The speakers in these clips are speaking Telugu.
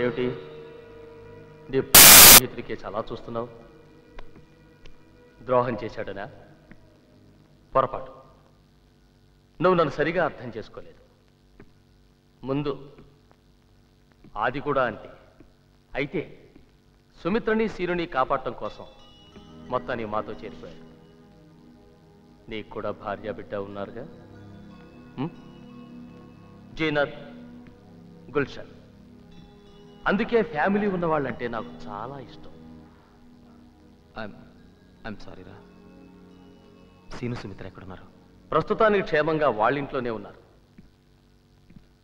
ఏమిటి నీ స్నేహితుడికి చాలా చూస్తున్నావు? ద్రోహం చేశాడనా? పొరపాటు. నువ్వు నన్ను సరిగా అర్థం చేసుకోలేదు. ముందు ఆది కూడా అంతే. అయితే సుమిత్రని సీరుని కాపాడటం కోసం మొత్తాన్ని మాతో చేరిపోయాడు. నీకు కూడా భార్య బిడ్డ ఉన్నారుగా, జీనత్, గుల్షన్. అందుకే ఫ్యామిలీ ఉన్నవాళ్ళంటే నాకు చాలా ఇష్టం. ఐఎమ్ సారీ రా. సీను సుమిత్ర ఎక్కడున్నారు? ప్రస్తుతానికి క్షేమంగా వాళ్ళింట్లోనే ఉన్నారు.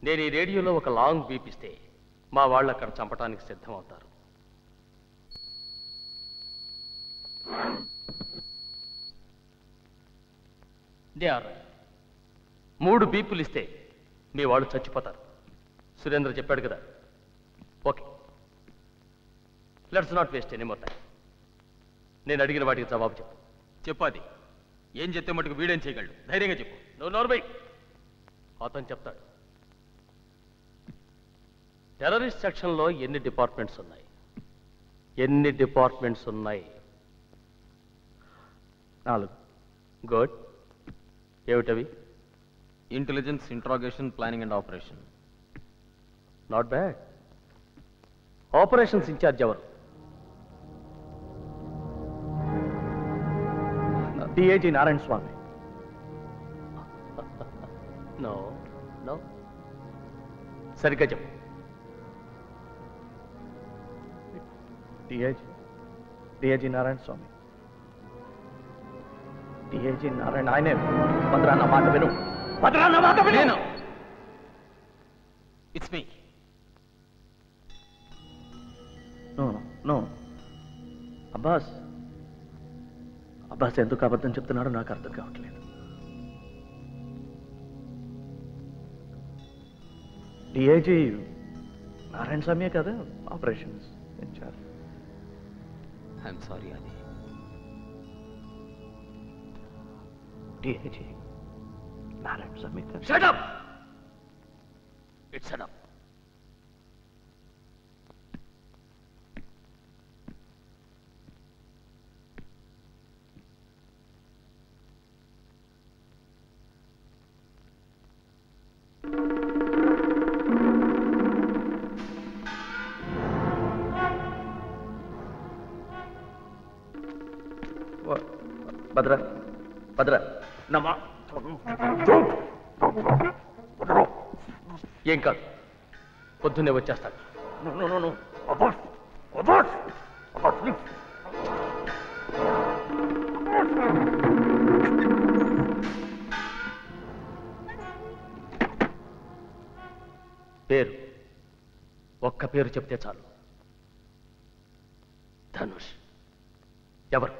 నేను ఈ రేడియోలో ఒక లాంగ్ బీప్ ఇస్తే మా వాళ్ళు అక్కడ చంపడానికి సిద్ధం అవుతారు. దే ఆర్ 3 బీపులు ఇస్తే మీ వాళ్ళు చచ్చిపోతారు. సురేంద్ర చెప్పాడు కదా. Okay, let's not waste any more time. నేను అడిగిన వాటికి జవాబు చెప్పు. చెప్పాది. ఏం చెప్తే మటుకు వీడేం చేయగలడు? ధైర్యంగా చెప్పు. నువ్వు నోర్బై. అతను చెప్తాడు. టెర్రరిస్ట్ సెక్షన్లో ఎన్ని డిపార్ట్మెంట్స్ ఉన్నాయి? ఎన్ని డిపార్ట్మెంట్స్ ఉన్నాయి? 4. గుడ్. ఏమిటవి? Intelligence, interrogation, planning and operation. Not bad. Operations incharge ఎవరు? DIG Narayana Swamy. No no, సరిగ్గా చెప్పు. డిఐజీ నారాయణ స్వామి. డిఐజీ నారాయణ ఆయనే. భద్రా నా మాట విను. భద్రా నా మాట విను. It's me. No Abbas. Abbas ఎందుకు అబద్ధం చెప్తున్నాడో నాకు అర్థం కావట్లేదు. డిఐజీ నారాయణ స్వామియే కదా ఆపరేషన్స్ ఇన్ఛార్జ్. ఐఎమ్ సారీ అది. DIG Narayana Swamy. Shut up. It's enough. Bhadra Bhadra నమ్మా. ఏం కాదు, పొద్దున్నే వచ్చేస్తాడు. పేరు ఒక్క పేరు చెప్తే చాలు. ధనుష్. ఎవరు?